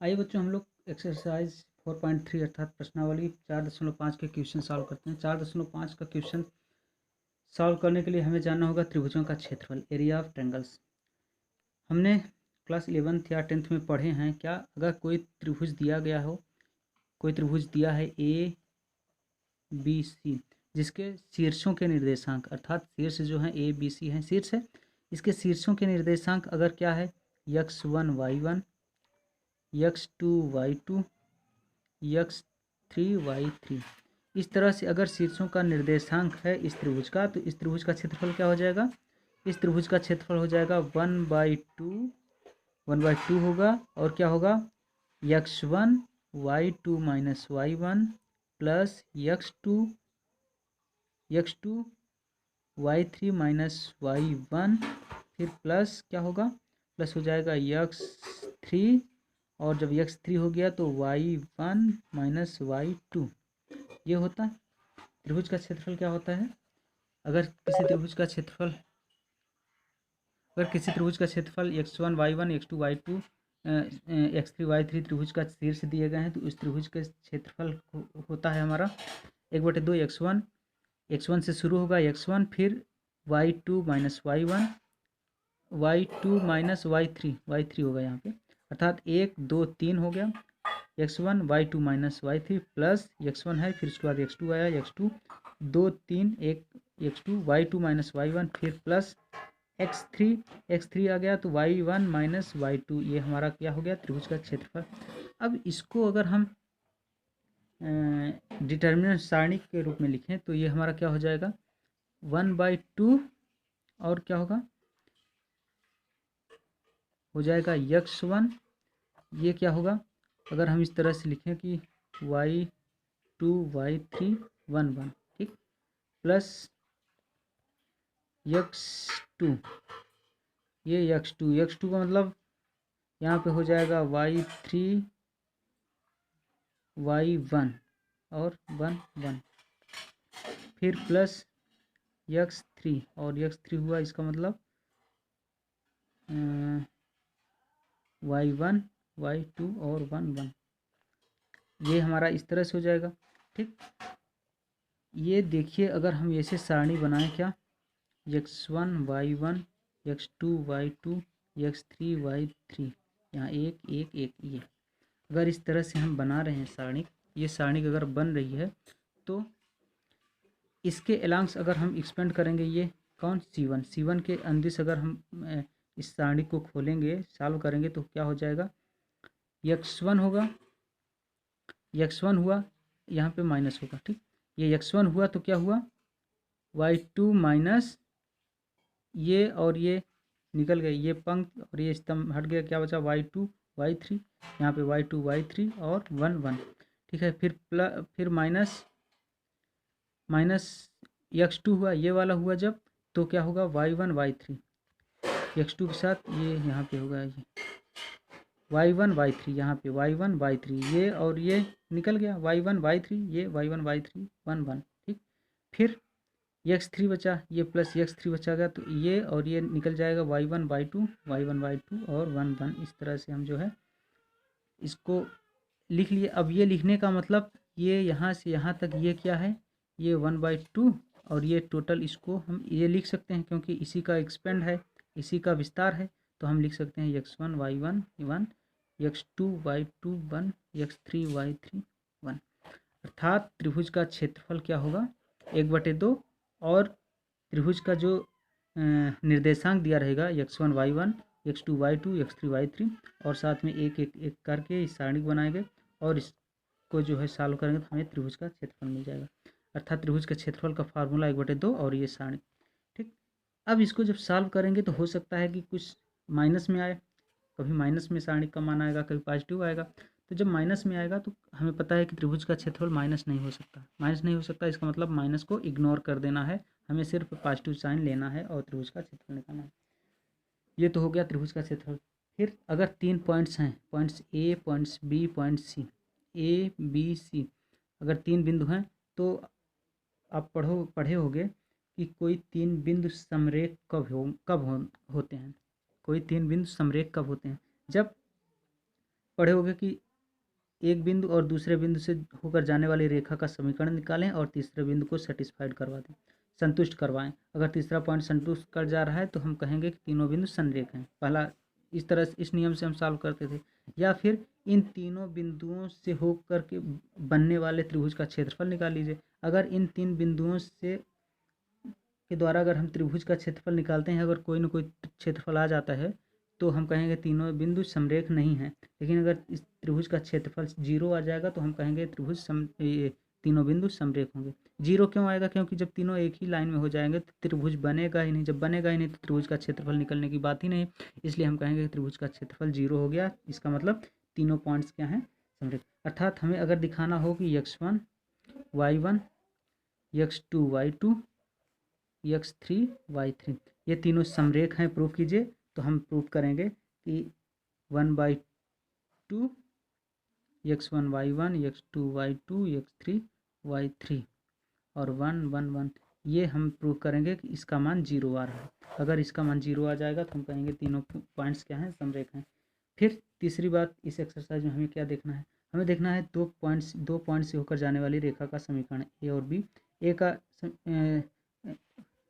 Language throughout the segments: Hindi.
आइए बच्चों, हम लोग एक्सरसाइज 4.3 अर्थात प्रश्नावली 4.5 के क्वेश्चन सॉल्व करते हैं। 4.5 का क्वेश्चन सॉल्व करने के लिए हमें जानना होगा त्रिभुजों का क्षेत्रफल, एरिया ऑफ ट्रायंगल्स। हमने क्लास 11th या 10th में पढ़े हैं क्या, अगर कोई त्रिभुज दिया गया हो, कोई त्रिभुज दिया है ए बी सी, जिसके शीर्षों के निर्देशांक अर्थात शीर्ष जो है ए बी सी हैं, शीर्ष है, इसके शीर्षों के निर्देशांक अगर क्या है x1 y1, x2 y2, x3 y3, इस तरह से अगर शीर्षों का निर्देशांक है इस त्रिभुज का, तो इस त्रिभुज का क्षेत्रफल क्या हो जाएगा, इस त्रिभुज का क्षेत्रफल हो जाएगा 1/2 होगा। और क्या होगा x1 y2 minus y1 plus x2 y3 minus y1, फिर प्लस क्या होगा, प्लस हो जाएगा x3, और जब x3 हो गया तो y1 माइनस y2। ये होता है त्रिभुज का क्षेत्रफल। क्या होता है, अगर किसी त्रिभुज का क्षेत्रफल x1 y1 x2 y2 x3 y3 त्रिभुज का शीर्ष दिए गए हैं, तो उस त्रिभुज का क्षेत्रफल होता है हमारा 1/2 x1 से शुरू होगा x1, फिर y2 minus y1, y2 minus y3 होगा यहाँ पे, अर्थात 1 2 3 हो गया, x1 y2 minus y3 plus x1 है, फिर उसके बाद x2 आया, x2 2 3 1 x2 y2 minus y1, फिर प्लस x3 आ गया, तो y1 माइनस y2, ये हमारा क्या हो गया त्रिभुज का क्षेत्रफल। अब इसको अगर हम डिटर्मिनेंट सारणी के रूप में लिखें तो ये हमारा क्या हो जाएगा 1/2, और क्या होगा हो जाएगा x1, ये क्या होगा, अगर हम इस तरह से लिखें कि y2 y3 1 1, ठीक, प्लस x2, ये x2 का मतलब यहाँ पे हो जाएगा y3 y1 और 1 1, फिर प्लस x3, और x3 हुआ, इसका मतलब y1 y2 और 1 1, ये हमारा इस तरह से हो जाएगा। ठीक, ये देखिए अगर हम ऐसे सारणी बनाएं क्या, x1 y1 x2 y2 x3 y3, यहाँ 1 1 1, ये अगर इस तरह से हम बना रहे हैं सारणी, ये सारणी अगर बन रही है तो इसके एलांग्स अगर हम एक्सपेंड करेंगे, ये कौन C1 के अंदिश अगर हम इस सारणी को खोलेंगे, सॉल्व करेंगे, तो क्या हो जाएगा x1 होगा, x1 हुआ, यहाँ पे माइनस होगा, ठीक, ये x1 हुआ तो क्या हुआ y2 माइनस, ये और ये निकल गए, ये पंक्ति और ये स्तंभ हट गया, क्या बचा y2 y3, यहाँ पे y2 y3 और 1 1, ठीक है, फिर माइनस x2 हुआ, ये वाला हुआ जब, तो क्या होगा y1 y3, x2 के साथ ये यहाँ पे होगा, ये y1 y3, यहाँ पे y1 y3, ये और ये निकल गया y1 y3, ये y1 y3 1 1, ठीक, फिर x3 बचा, ये प्लस x3 बचा गया, तो ये और ये निकल जाएगा y1 y2 और 1 1, इस तरह से हम जो है इसको लिख लिए। अब ये लिखने का मतलब ये यहाँ से यहाँ तक ये क्या है, ये 1/2, और ये टोटल, इसको हम ये लिख सकते हैं क्योंकि इसी का एक्सपेंड है, इसी का विस्तार है, तो हम लिख सकते हैं x1 y1 1, x2 y2 1, x3 y3 1, अर्थात त्रिभुज का क्षेत्रफल क्या होगा 1/2, और त्रिभुज का जो निर्देशांक दिया रहेगा x1 y1 x2 y2 x3 y3, और साथ में एक एक एक करके इस सारणी बनाएंगे, और इसको जो है सॉल्व करेंगे तो हमें त्रिभुज का क्षेत्रफल मिल जाएगा, अर्थात त्रिभुज के क्षेत्रफल का फार्मूला 1/2 और ये सारणी। ठीक, अब इसको जब सॉल्व करेंगे तो हो सकता है कि कुछ माइनस में आए, कभी माइनस में सारणी का मान आएगा, कभी पॉजिटिव आएगा, तो जब माइनस में आएगा तो हमें पता है कि त्रिभुज का क्षेत्रफल माइनस नहीं हो सकता, इसका मतलब माइनस को इग्नोर कर देना है, हमें सिर्फ पॉजिटिव साइन लेना है और त्रिभुज का क्षेत्रफल निकालना है। ये तो हो गया त्रिभुज का क्षेत्रफल। फिर अगर 3 पॉइंट्स हैं, points A, points B, point C, A B C, अगर 3 बिंदु हैं तो आप पढ़े होंगे कि कोई 3 बिंदु समरेख कब होते हैं, कोई 3 बिंदु समरेख कब होते हैं, जब पढ़े होगे कि एक बिंदु और दूसरे बिंदु से होकर जाने वाली रेखा का समीकरण निकालें और तीसरे बिंदु को सेटिस्फाइड करवा दें, संतुष्ट करवाएं। अगर तीसरा पॉइंट संतुष्ट कर जा रहा है तो हम कहेंगे कि तीनों बिंदु संरेख हैं। पहला इस तरह से इस नियम से हम सॉल्व करते थे। या फिर इन तीनों बिंदुओं से होकर के बनने वाले त्रिभुज का क्षेत्रफल निकाल लीजिए। अगर इन तीन बिंदुओं से के द्वारा अगर हम त्रिभुज का क्षेत्रफल निकालते हैं, अगर कोई ना कोई क्षेत्रफल आ जाता है तो हम कहेंगे तीनों बिंदु समरेख नहीं हैं। लेकिन अगर इस त्रिभुज का क्षेत्रफल 0 आ जाएगा तो हम कहेंगे ये तीनों बिंदु समरेख होंगे। 0 क्यों आएगा? क्योंकि जब तीनों एक ही लाइन में हो जाएंगे तो त्रिभुज बनेगा ही नहीं। जब बनेगा ही नहीं तो त्रिभुज का क्षेत्रफल निकलने की बात ही नहीं। इसलिए हम कहेंगे कि त्रिभुज का क्षेत्रफल 0 हो गया। इसका मतलब तीनों पॉइंट्स क्या हैं? समरेख। अर्थात हमें अगर दिखाना हो कि x1 y1 x2 y2 x3 y3 ये तीनों समरेख हैं, प्रूफ कीजिए। तो हम प्रूफ करेंगे कि 1/2 x1 y1 x2 y2 x3 y3 और 1 1 1 ये हम प्रूफ करेंगे कि इसका मान 0 आ रहा है। अगर इसका मान 0 आ जाएगा तो हम कहेंगे तीनों पॉइंट्स क्या हैं? समरेख हैं। फिर तीसरी बात, इस एक्सरसाइज में हमें क्या देखना है? हमें देखना है दो पॉइंट से होकर जाने वाली रेखा का समीकरण ए और बी। ए का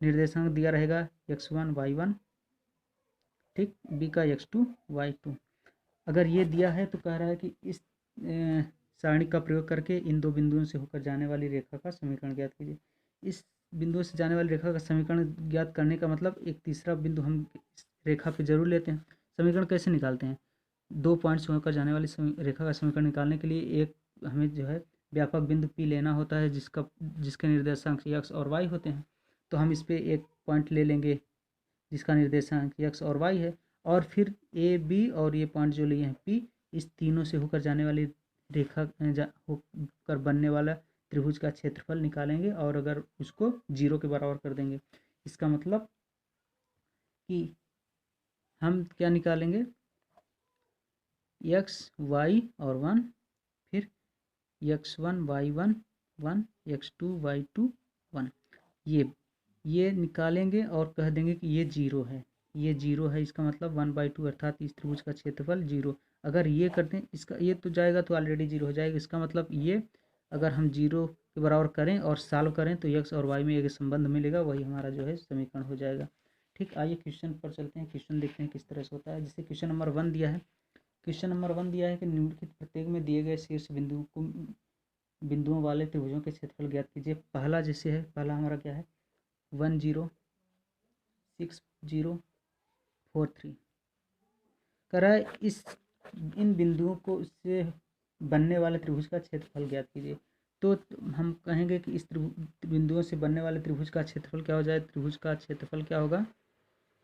निर्देशांक दिया रहेगा x1 y1, ठीक, बी का x2 y2। अगर ये दिया है तो कह रहा है कि इस सारणी का प्रयोग करके इन दो बिंदुओं से होकर जाने वाली रेखा का समीकरण ज्ञात कीजिए। इस बिंदुओं से जाने वाली रेखा का समीकरण ज्ञात करने का मतलब एक तीसरा बिंदु हम इस रेखा पे जरूर लेते हैं। समीकरण कैसे निकालते हैं? दो पॉइंट से होकर जाने वाली रेखा का समीकरण निकालने के लिए एक हमें जो है व्यापक बिंदु पी लेना होता है जिसके निर्देशांक x और y होते हैं। तो हम इस पर एक पॉइंट ले लेंगे जिसका निर्देशांक x और y है, और फिर ए बी और ये पॉइंट जो लिए हैं p, इस तीनों से होकर जाने वाली रेखा होकर बनने वाला त्रिभुज का क्षेत्रफल निकालेंगे और अगर उसको 0 के बराबर कर देंगे। इसका मतलब कि हम क्या निकालेंगे? x y और 1, फिर x1 y1 1 x2 y2 1 ये निकालेंगे और कह देंगे कि ये 0 है, ये 0 है। इसका मतलब 1/2 अर्थात इस त्रिभुज का क्षेत्रफल 0। अगर ये करते हैं इसका ये तो जाएगा तो ऑलरेडी 0 हो जाएगा। इसका मतलब ये अगर हम 0 के बराबर करें और सॉल्व करें तो x और y में एक संबंध मिलेगा, वही हमारा जो है समीकरण हो जाएगा। ठीक, आइए क्वेश्चन पर चलते हैं। क्वेश्चन देखते हैं किस तरह से होता है। जैसे क्वेश्चन नंबर 1 दिया है। क्वेश्चन नंबर 1 दिया है कि निम्नलिखित प्रत्येक में दिए गए शीर्ष बिंदुओं वाले त्रिभुजों के क्षेत्रफल ज्ञात कीजिए। पहला जैसे है, पहला हमारा क्या है? 1 0 6 0 4 3 कह रहा है इन बिंदुओं को से बनने वाले त्रिभुज का क्षेत्रफल ज्ञात कीजिए। तो हम कहेंगे कि इस बिंदुओं से बनने वाले त्रिभुज का क्षेत्रफल क्या हो जाए? त्रिभुज का क्षेत्रफल क्या होगा?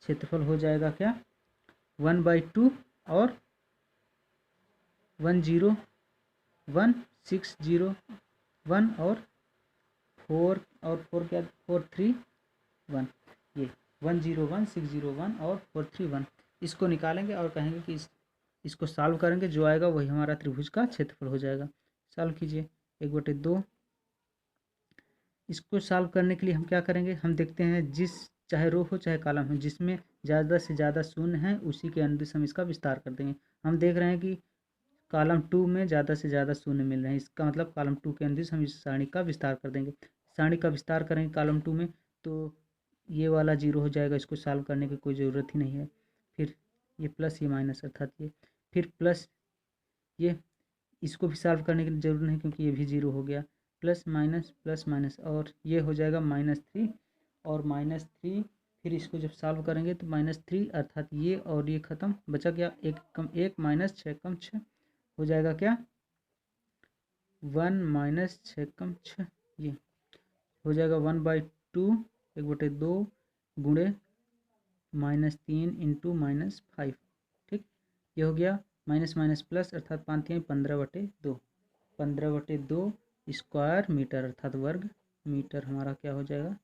क्षेत्रफल हो जाएगा क्या? 1/2 और 1 0 1 6 0 1 और 4 क्या? 4 3 1 ये 1 0 1 6 0 1 और 4 3 1 इसको निकालेंगे और कहेंगे कि इसको सॉल्व करेंगे, जो आएगा वही हमारा त्रिभुज का क्षेत्रफल हो जाएगा। सॉल्व कीजिए। 1/2। इसको सॉल्व करने के लिए हम क्या करेंगे? हम देखते हैं चाहे रो हो चाहे कॉलम हो, जिसमें ज़्यादा से ज़्यादा शून्य है उसी के अनुदिश हम इसका विस्तार कर देंगे। हम देख रहे हैं कि कॉलम 2 में ज़्यादा से ज़्यादा शून्य मिल रहे हैं। इसका मतलब कॉलम 2 के अनुदिश हम इस सारणी का विस्तार कर देंगे। सारणी का विस्तार करेंगे कॉलम 2 में तो ये वाला 0 हो जाएगा। इसको सॉल्व करने की कोई ज़रूरत ही नहीं है। फिर ये प्लस ये माइनस अर्थात ये, फिर प्लस ये, इसको भी सॉल्व करने की ज़रूरत नहीं क्योंकि ये भी 0 हो गया। प्लस माइनस और ये हो जाएगा -3 और -3। फिर इसको जब सॉल्व करेंगे तो -3 अर्थात ये और ये ख़त्म, बचा क्या? 1 कम 1 -6 कम 6 हो जाएगा क्या? 1 - 6 कम 6 ये हो जाएगा 1/2 1/2 गुणे -3 इंटू -5। ठीक, ये हो गया। माइनस माइनस प्लस अर्थात 5 15/2 15/2 स्क्वायर मीटर अर्थात वर्ग मीटर हमारा क्या हो जाएगा?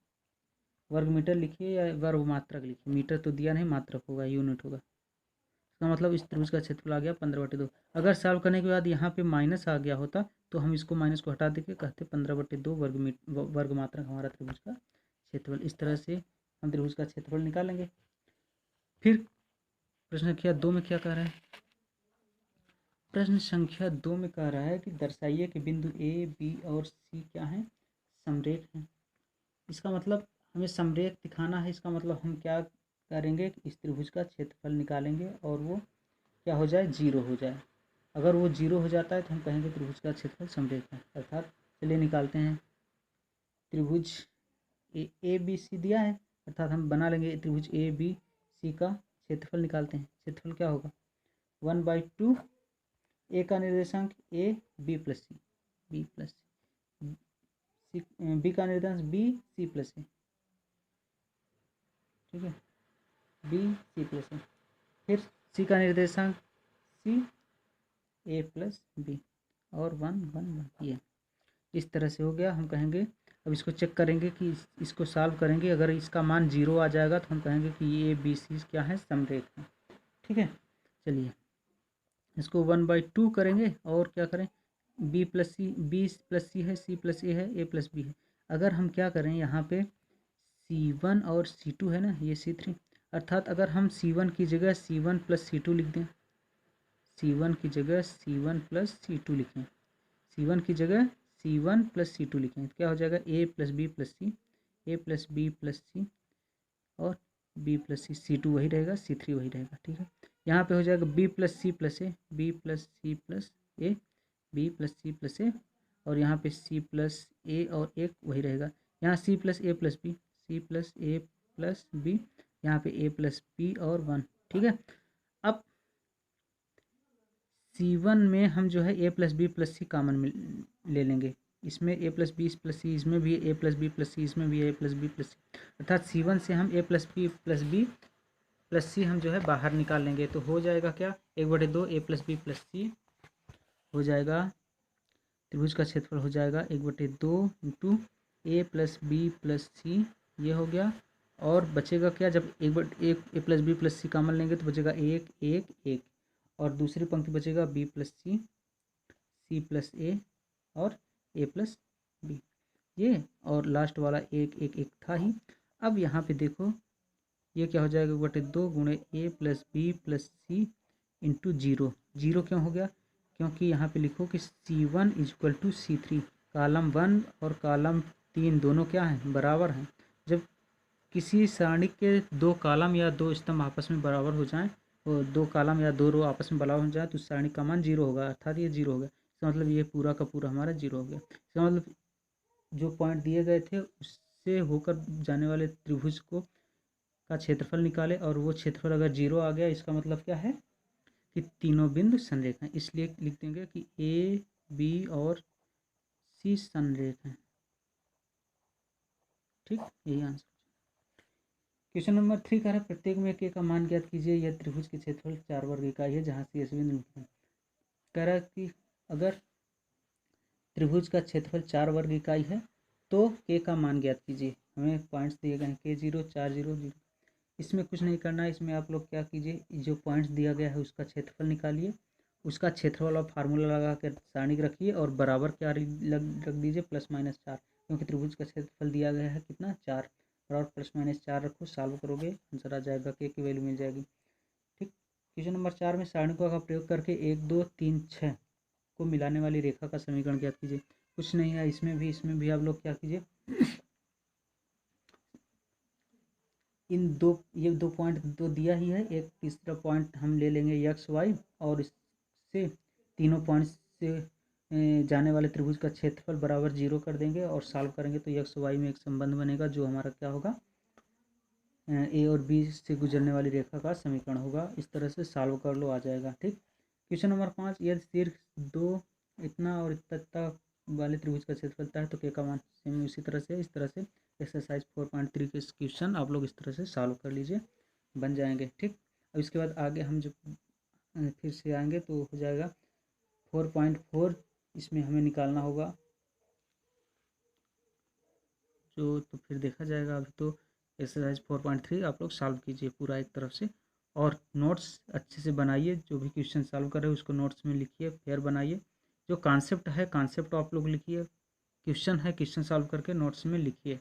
वर्ग मीटर लिखिए या वर्ग मात्रक लिखिए। मीटर तो दिया नहीं, मात्रक होगा, यूनिट होगा। इसका मतलब इस त्रिभुज का क्षेत्रफल आ गया 15/2। अगर सॉल्व करने के बाद यहाँ पे माइनस आ गया होता तो हम इसको माइनस को हटा देके कहते 15/2 वर्ग मात्रक हमारा त्रिभुज का क्षेत्रफल। इस तरह से हम त्रिभुज का क्षेत्रफल निकालेंगे। फिर प्रश्न संख्या 2 में क्या कह रहा है? प्रश्न संख्या 2 में कह रहा है कि दर्शाइए कि बिंदु ए, बी और सी क्या हैं, समरेख हैं। इसका मतलब हमें समरेख दिखाना है। इसका मतलब हम क्या करेंगे कि इस त्रिभुज का क्षेत्रफल निकालेंगे और वो क्या हो जाए, 0 हो जाए। अगर वो 0 हो जाता है तो हम कहेंगे त्रिभुज का क्षेत्रफल समरेख है। अर्थात चलिए निकालते हैं। त्रिभुज ए बी सी दिया है, अर्थात हम बना लेंगे त्रिभुज ए बी सी का क्षेत्रफल निकालते हैं। क्षेत्रफल क्या होगा, 1/2 ए का निर्देशांक A B plus C, B plus C, B का निर्देशांक बी सी प्लस ए, ठीक है, बी सी प्लस ए। फिर सी का निर्देशांक सी ए प्लस बी और 1 1 1, ये इस तरह से हो गया। हम कहेंगे अब इसको चेक करेंगे कि इसको सॉल्व करेंगे। अगर इसका मान 0 आ जाएगा तो हम कहेंगे कि ये बी सी क्या है, समरेख है। ठीक है, चलिए इसको 1/2 करेंगे और क्या करें, B plus C, B plus सी है, सी प्लस ए है, ए प्लस बी है। अगर हम क्या करें, यहाँ पे C1 और C2 है ना, ये C3, अर्थात अगर हम C1 की जगह C1 प्लस C2 लिख दें, C1 की जगह C1 प्लस C2 लिखें, C1 की जगह C1 प्लस C2 लिखें तो क्या हो जाएगा, ए प्लस बी प्लस सी, ए प्लस बी प्लस सी और बी प्लस सी, C2 वही रहेगा, C3 वही रहेगा। ठीक है, यहाँ पे हो जाएगा बी प्लस सी प्लस ए, बी प्लस सी प्लस ए, बी प्लस सी प्लस ए और यहाँ पे सी प्लस ए और एक वही रहेगा। यहाँ सी प्लस ए प्लस बी, सी प्लस ए प्लस बी, यहाँ पे ए प्लस बी और 1। ठीक है, अब C1 में हम जो है ए प्लस बी प्लस सी कॉमन ले लेंगे। इसमें ए प्लस बी प्लस सी, इसमें भी ए प्लस बी प्लस सी, इसमें भी ए प्लस बी प्लस सी, अर्थात C1 से हम ए प्लस बी प्लस सी हम जो है बाहर निकाल लेंगे। तो हो जाएगा क्या, 1/2 ए प्लस बी प्लस सी हो जाएगा, त्रिभुज का क्षेत्रफल हो जाएगा 1/2 इंटू ए प्लस बी प्लस सी, ये हो गया। और बचेगा क्या, जब एक ए प्लस बी प्लस सी कॉमन लेंगे तो बचेगा 1 1 1 और दूसरी पंक्ति बचेगा बी प्लस सी, सी प्लस ए और ए प्लस बी, ये और लास्ट वाला 1 1 1 था ही। अब यहाँ पे देखो ये क्या हो जाएगा, 1/2 गुणे ए प्लस बी प्लस सी इंटू 0। 0 क्यों हो गया, क्योंकि यहाँ पे लिखो कि C1 equal to C3, column 1 और कॉलम 3 दोनों क्या हैं, बराबर हैं। जब किसी सारणी के 2 कॉलम या 2 स्तंभ आपस में बराबर हो जाएं, और 2 कॉलम या 2 रो आपस में बराबर हो जाए तो उस सारणी का मान 0 होगा, अर्थात ये 0 हो गया। इसका मतलब ये पूरा का पूरा हमारा 0 हो गया। इसका मतलब जो पॉइंट दिए गए थे उससे होकर जाने वाले त्रिभुज को का क्षेत्रफल निकाले और वो क्षेत्रफल अगर 0 आ गया, इसका मतलब क्या है कि तीनों बिंदु संरेख हैं। इसलिए लिख देंगे कि ए बी और सी संरेख हैं। ठीक, यही आंसर। क्वेश्चन नंबर 3 कह रहा है प्रत्येक में के का मान ज्ञात कीजिए। यह त्रिभुज के क्षेत्रफल 4 वर्ग इकाई है जहाँ सी एस बिंदु कह रहा है कि अगर त्रिभुज का क्षेत्रफल 4 वर्ग इकाई है तो के का मान ज्ञात कीजिए। हमें पॉइंट्स दिए गए हैं K0 4 0 0। इसमें कुछ नहीं करना है, इसमें आप लोग क्या कीजिए, जो पॉइंट्स दिया गया है उसका क्षेत्रफल निकालिए, उसका क्षेत्रफल और फार्मूला लगा कर सारणी रखिए और बराबर क्या रख दीजिए, +-4, क्योंकि त्रिभुज का क्षेत्रफल दिया गया है कितना, 4, बराबर +-4 रखो। सॉल्व करोगे आंसर आ जाएगा, के की वैल्यू मिल जाएगी। ठीक, क्वेश्चन नंबर 4 में सारणिकों का प्रयोग करके 1 2 3 6 को मिलाने वाली रेखा का समीकरण ज्ञात कीजिए। कुछ नहीं है, इसमें भी आप लोग क्या कीजिए, ये दो पॉइंट तो दिया ही है, एक तीसरा पॉइंट हम ले लेंगे एक्स वाई और इससे तीनों पॉइंट से जाने वाले त्रिभुज का क्षेत्रफल बराबर 0 कर देंगे और सॉल्व करेंगे तो एक्स वाई में एक संबंध बनेगा जो हमारा क्या होगा, ए और बी से गुजरने वाली रेखा का समीकरण होगा। इस तरह से सॉल्व कर लो, आ जाएगा। ठीक, क्वेश्चन नंबर 5, यदि शीर्ष 2 इतना और इतना वाले त्रिभुज का क्षेत्रफल है तो के का मान सेम इसी तरह से, इस तरह से एक्सरसाइज 4.3 के क्वेश्चन आप लोग इस तरह से सॉल्व कर लीजिए, बन जाएंगे। ठीक, अब इसके बाद आगे हम जब फिर से आएंगे तो हो जाएगा 4.4, इसमें हमें निकालना होगा जो, तो फिर देखा जाएगा। अभी तो एक्सरसाइज 4.3 आप लोग सॉल्व कीजिए पूरा एक तरफ से और नोट्स अच्छे से बनाइए। जो भी क्वेश्चन सॉल्व कर रहे हैं उसको नोट्स में लिखिए, फेयर बनाइए। जो कॉन्सेप्ट है कॉन्सेप्ट आप लोग लिखिए, क्वेश्चन है क्वेश्चन सॉल्व करके नोट्स में लिखिए।